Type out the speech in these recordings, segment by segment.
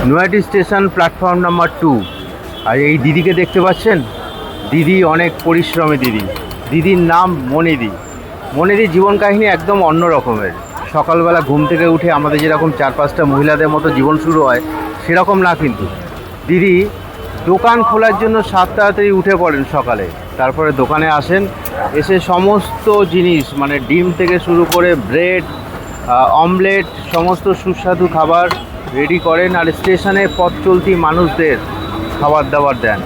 Naihati station platform number 2। আর এই দিদিকে দেখতে পাচ্ছেন, দিদি অনেক পরিশ্রমী দিদি। দিদির নাম মনিদি। মনিদির জীবন কাহিনী একদম অন্য রকমের। সকালবেলা ঘুম থেকে উঠে আমাদের যেরকম 4-5টা মহিলাদের মতো জীবন শুরু হয় সেরকম না, কিন্তু দিদি দোকান খোলার জন্য 7 তাড়াতাড়ি উঠে পড়েন সকালে। তারপরে দোকানে আসেন, এসে সমস্ত জিনিস মানে ডিম থেকে শুরু করে ব্রেড, অমলেট, সমস্ত সুস্বাদু খাবার রেডি করেন আর স্টেশনে পথ চলতি মানুষদের খাবার দাবার দেন।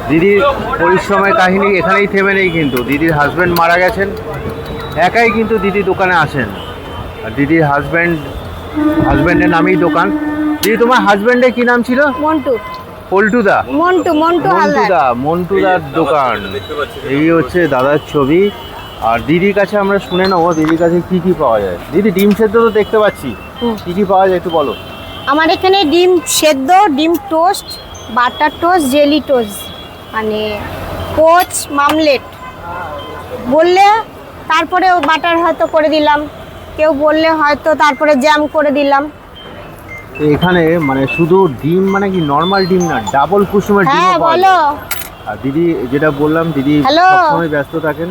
দিদির পরিশ্রমের কাহিনী এখানেই থেমে নেই, কিন্তু দিদির হাজব্যান্ড মারা গেছেন, একাই কিন্তু দিদি দোকানে আসেন। আর দিদির হাজব্যান্ডের নামেই দোকান। দিদি, তোমার হাজব্যান্ডের কি নাম ছিল? মন্টু। পল্টুদা? মন্টুদার দোকান। এই হচ্ছে দাদার ছবি। আর দিদির কাছে আমরা শুনে নেবো দিদির কাছে কি কি পাওয়া যায়। দিদি, ডিম সেদ্ধ তো দেখতে পাচ্ছি, কি কি পাওয়া যায় একটু বলো। আমার এখানে ডিম সেদ্ধ, ডিম toast, butter toast, jelly toast, মানে পোচ, মামলেট বললে তারপরে বাটার হয়তো করে দিলাম, কেউ বললে হয়তো তারপরে জ্যাম করে দিলাম। এখানে মানে শুধু ডিম মানে কি নরমাল ডিম না, ডাবল কুসুমের ডিম হ্যাঁ, পাওয়া বলো। যায়। আর দিদি যেটা বললাম, দিদি সবসময় ব্যস্ত থাকেন,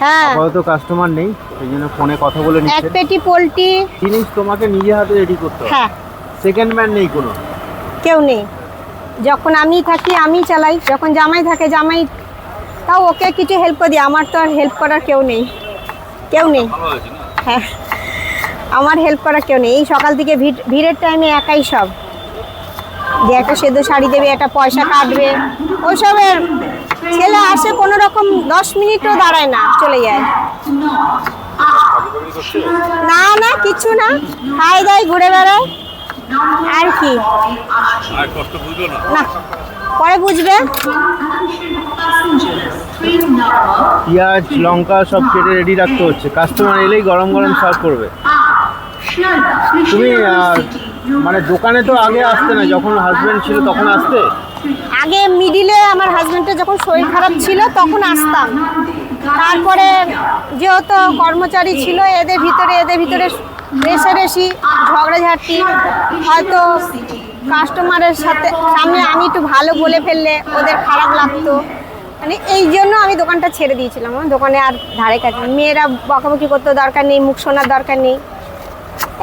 হ্যাঁ, আপাতত কাস্টমার নেই, সেই জন্য ফোনে কথা বলে এক নিচ্ছেন। পেটি পোলট্রি জিনিস তোমাকে নিজে হাতে রেডি করতে হবে। হ্যাঁ, সেকেন্ড ম্যান নেই কোনো, কেউ নেই। যখন আমি থাকি আমি চালাই, যখন জামাই থাকে জামাই, তাও ওকে কিছু হেল্প দিই। আমার তো আর হেল্প করার কেউ নেই। হ্যাঁ, আমার হেল্প করার কেউ নেই। এই সকাল থেকে ভিড়ের টাইমে একাই সব, যে একটা সেদ্ধ শাড়ি দেবে, একটা পয়সা কাটবে, ওইসবের ছেলে আসে কোনো রকম 10 মিনিটও দাঁড়ায় না, চলে যায়। না কিছু না, খাই দাই ঘুরে বেড়ায় আর কি। না, পরে বুঝবে। পেঁয়াজ লঙ্কা সব কেটে রেডি রাখতে হচ্ছে, কাস্টমার এলেই গরম গরম সার্ভ করবে। তুমি মানে দোকানে তো আগে আসতে না, যখন হাজবেন্ড ছিল তখন আসতে? আগে মিডিলে আমার হাজবেন্ডের যখন শরীর খারাপ ছিল তখন আসতাম। তারপরে যেহেতু কর্মচারী ছিল, এদের ভিতরে রেষারেষি, ঝগড়াঝাটি, হয়তো কাস্টমারের সামনে আমি একটু ভালো বলে ফেললে ওদের খারাপ লাগতো, মানে এই জন্য আমি দোকানটা ছেড়ে দিয়েছিলাম। আমার দোকানে আর ধারে কাছে মেয়েরা বকাবকি করতে দরকার নেই, মুখ শোনার দরকার নেই।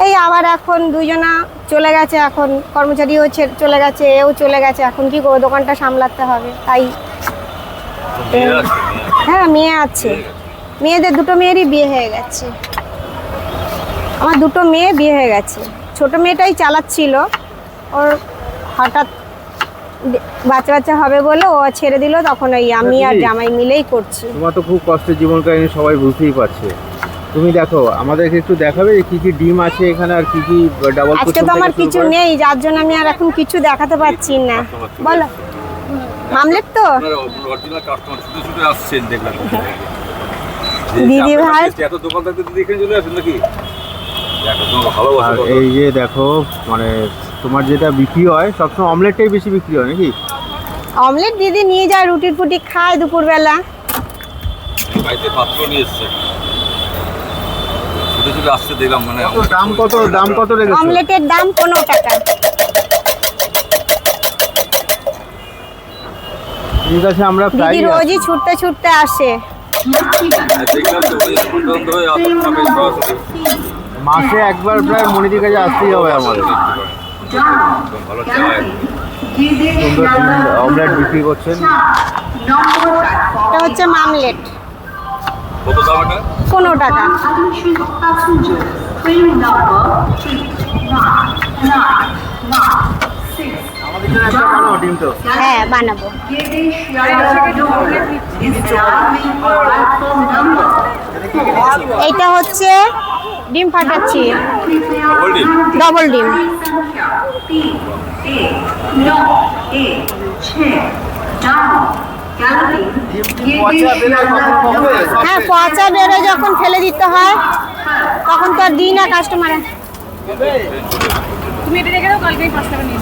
এই আবার এখন দুইজনা চলে গেছে, এখন কর্মচারীও চলে গেছে, এও চলে গেছে, এখন কি করবো, দোকানটা সামলাতে হবে। তাই হ্যাঁ, মেয়ে আছে, মেয়েদের 2টো মেয়েরই বিয়ে হয়ে গেছে। আমার 2টো মেয়ে বিয়ে হয়ে গেছে। ছোট মেয়েটাই চালাচ্ছিল, ওর হঠাৎ বাচ্চা হবে বলে ও ছেড়ে দিল, তখন ওই আমি আর জামাই মিলেই করছি। তোমার তো খুব কষ্টের জীবন কাহিনী সবাই বুঝতেই পারছে। তুমি দেখো, আমাদেরকে একটু দেখাবে যে কি কি ডিম আছে এখানে আর কি কি ডাবল কুসুম। আজকে তো আমার কিছু নেই, যার জন্য আমি আর এখন কিছু দেখাতে পারছি না। বলো, মামলেট তো অরিজিনাল কাস্টমার শুধু আসছেন দেখলাম। দিদি ভাই এত দোকান থাকতে দিদি এখানে চলে আসেন নাকি? দেখো তোমার ভালোবাসা। এই যে দেখো, মানে তোমার যেটা বিক্রি হয় সবসময় অমলেটটাই বেশি বিক্রি হয় নাকি? অমলেট দিদি নিয়ে যায়, রুটি ফুটি খায় দুপুরবেলা। বাড়িতে পাত্র নিয়ে এসছে, শুধু আসছে দেখলাম। মানে দাম কত রেখেছো? অমলেটের দাম 15 টাকা। ঠিক আছে, আমরা দিদি রোজই ছুটতে আসে। দেখলাম তো বন্ধ হয়ে মাসে একবার প্রায় মনিদির কাছে আসতেই হবে আমাদের। ভালো চায়, সুন্দর অমলেট বিক্রি করছেন। এটা হচ্ছে মামলেট। কত দাম এটা? 15 টাকা। হ্যাঁ, বানাবো। এইটা হচ্ছে ডিম ফাটাচ্ছি, ডবল ডিম। হ্যাঁ, পচা বেরো যখন ফেলে দিতে হয় তখন তো আর দিই না কাস্টমারে। তুমি এটা রেখে দাও, কালকেই 5 টাকা নিয়ে।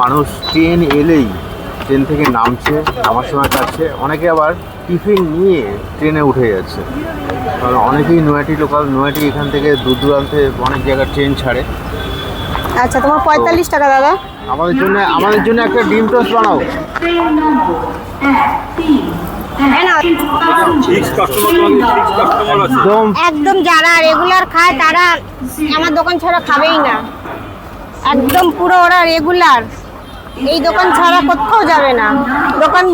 মানুষ ট্রেন এলেই ট্রেন থেকে নামছে, নামার সময় যাচ্ছে, অনেকে আবার টিফিন নিয়ে ট্রেনে উঠে যাচ্ছে। কারণ অনেকেই নৈহাটি লোকাল, নৈহাটি এখান থেকে দূর দূরান্তে অনেক জায়গায় ট্রেন ছাড়ে। আচ্ছা, তোমার 45 টাকা দাদা। আমাদের জন্য একটা ডিম টোস্ট বানাও। হ্যাঁ না, ফিক্স কাস্টমার আছে। একদম একদম যারা রেগুলার খায় তারা আমার দোকান ছাড়া খাবেই না। একদম পুরো ওরা রেগুলার, এই দোকান ছাড়া কোথাও যাবে না। দোকান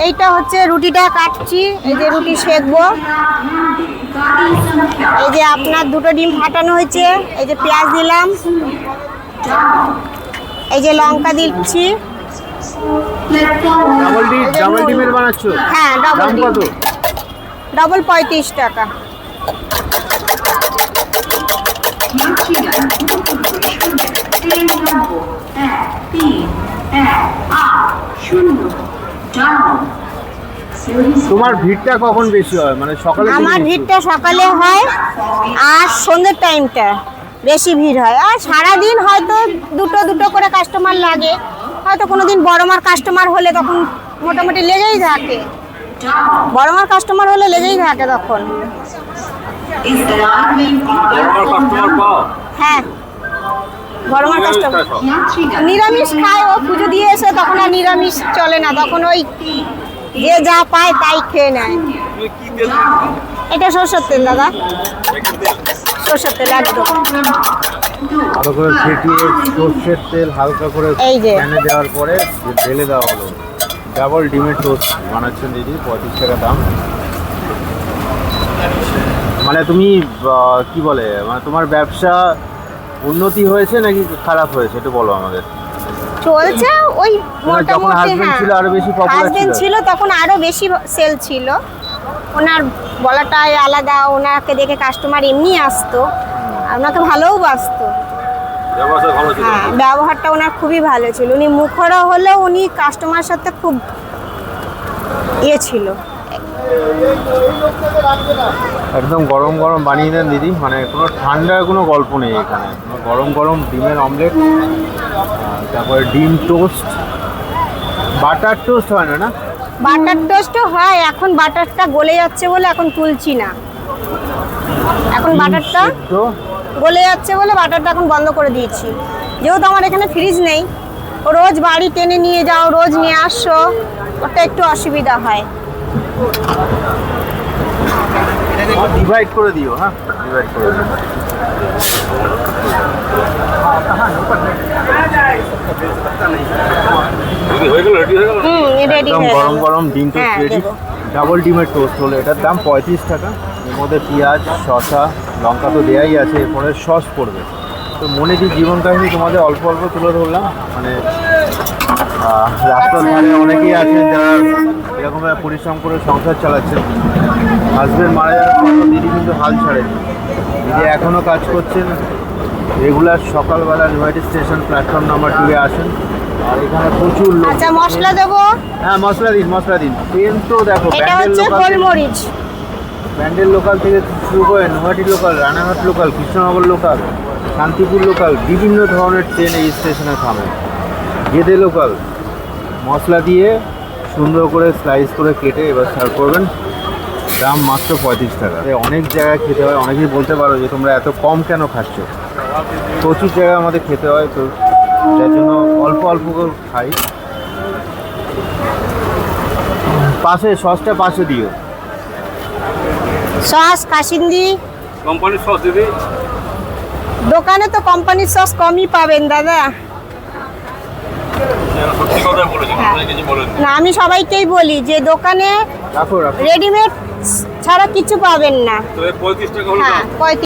এইটা হচ্ছে রুটিটা কাটছি, এই যে রুটি সেকবো, এই যে আপনার দুটো ডিম ফাটানো হয়েছে, এই যে পেঁয়াজ দিলাম, এই যে লঙ্কা দিচ্ছি। ডাবল ডিমের বানাচ্ছো? হ্যাঁ, ডাবল দাম ডিম, কত? ডাবল 35 টাকা। তোমার ভিড়টা কখন বেশি হয়, মানে সকালে? আমার ভিড়টা সকালে হয় আর সন্ধ্যের টাইমটা বেশি ভিড় হয়। আর সারাদিন হয়তো দুটো করে কাস্টমার লাগে। হয়তো কোনোদিন বড় মার কাস্টমার হলে তখন মোটামুটি লেগেই থাকে, বড় মার কাস্টমার হলে লেগেই থাকে তখন। কাস্টমার পাও? হ্যাঁ, বড় মার কাস্টমার নিরামিষ খায়, ও পুজো দিয়ে এসে তখন আর নিরামিষ চলে না, তখন ওই যে যা পায় তাই খেয়ে নেয়। তুমি কি তেল? এটা সরষের তেল দাদা, সরষের তেল একদম। ভালো করে ফেটিয়ে সর্ষের তেল হালকা করে এই যে। প্যানে দেওয়ার পরে ঢেলে দেওয়া হলো। ডাবল ডিমের টোস্ট বানাচ্ছেন দিদি, 35 টাকা দাম। মানে তুমি কি বলে, মানে তোমার ব্যবসা উন্নতি হয়েছে নাকি খারাপ হয়েছে একটু বলো আমাদের। চলছে ওই মানে যখন মোটামুটি। হাজবেন্ড ছিল আরো বেশি পপুলার হাজবেন্ড ছিল। ছিল তখন আরো বেশি সেল ছিল, ওনার বলাটাই আলাদা, ওনাকে দেখে কাস্টমার এমনি আসতো, আর ওনাকে ভালোও বাসতো। ব্যবসা ভালো ছিল। হ্যাঁ, ব্যবহারটা ওনার খুবই ভালো ছিল। উনি মুখরা হলেও উনি কাস্টমার সাথে খুব ইয়ে ছিল। একদম গরম গরম বানিয়ে দেন দিদি, মানে কোনো ঠান্ডার কোনো গল্প নেই এখানে। গরম গরম ডিমের অমলেট, তারপরে ডিম টোস্ট, বাটার টোস্ট হয় না? বাটার টোস্টও হয়, এখন বাটারটা গলে যাচ্ছে বলে এখন তুলছি না। এখন বাটারটা সেদ্ধ। গলে যাচ্ছে বলে বাটারটা এখন বন্ধ করে দিয়েছি। যেহেতু আমার এখানে ফ্রিজ নেই, রোজ বাড়ি টেনে নিয়ে যাও, রোজ নিয়ে আসো, ওটা একটু অসুবিধা হয়। ডিভাইড করে দিও, হ্যাঁ ডিভাইড করে দিও। যদি হয়ে গেল, রেডি হয়ে গেল। রেডি একদম হয়ে গরম গেল। গরম ডিম টোস্ট হ্যাঁ, রেডি। দেবো। ডাবল ডিমের টোস্ট হলো, এটার দাম 35 টাকা। এর মধ্যে পেঁয়াজ, শসা, লঙ্কা তো দেয়াই আছে, এরপরে সস পড়বে। তো মনেদি জীবন কাহিনী তোমাদের অল্প অল্প তুলে ধরলাম। মানে রাস্তার ধারে অনেকেই আছেন যারা এরকমভাবে পরিশ্রম করে সংসার চালাচ্ছেন। হাজবেন্ড মারা যাওয়ার পর দিদি কিন্তু হাল ছাড়েনি, দিদি এখনও কাজ করছেন। রেগুলার সকালবেলা নৈহাটি স্টেশন প্ল্যাটফর্ম নাম্বার 2-এ আসেন, আর এখানে প্রচুর লোক। আচ্ছা, মশলা দেবো। হ্যাঁ মশলা দিন, মশলা দিন। ট্রেন তো দেখো এটা হচ্ছে গোলমরিচ। ব্যান্ডেল লোকাল থেকে শুরু করে Naihati local, Ranaghat local, Krishnanagar local, Shantipur local, বিভিন্ন ধরনের ট্রেন এই স্টেশনে থামে। গেদে লোকাল। মশলা দিয়ে সুন্দর করে স্লাইস করে কেটে এবার সার্ভ করবেন। দাম মাত্র 35 টাকা। অনেক জায়গায় খেতে হয়, অনেকেই বলতে পারো যে তোমরা এত কম কেন খাচ্ছ। প্রচুর জায়গায় আমাদের খেতে হয়, তো যার জন্য অল্প অল্প করে খাই। পাশে সসটা পাশে দিও। সস কাসিন্দি। কোম্পানির সস দিদি। দোকানে তো কোম্পানির সস কমই পাবেন দাদা। সত্যি কথা বলেছেন, আপনি কিছু বলেন না, আমি সবাইকেই বলি যে দোকানে রাখো রাখো। রেডিমেড ছাড়া কিছু পাবেন না। তো 35 টাকা হলো হ্যাঁ, দাম। 35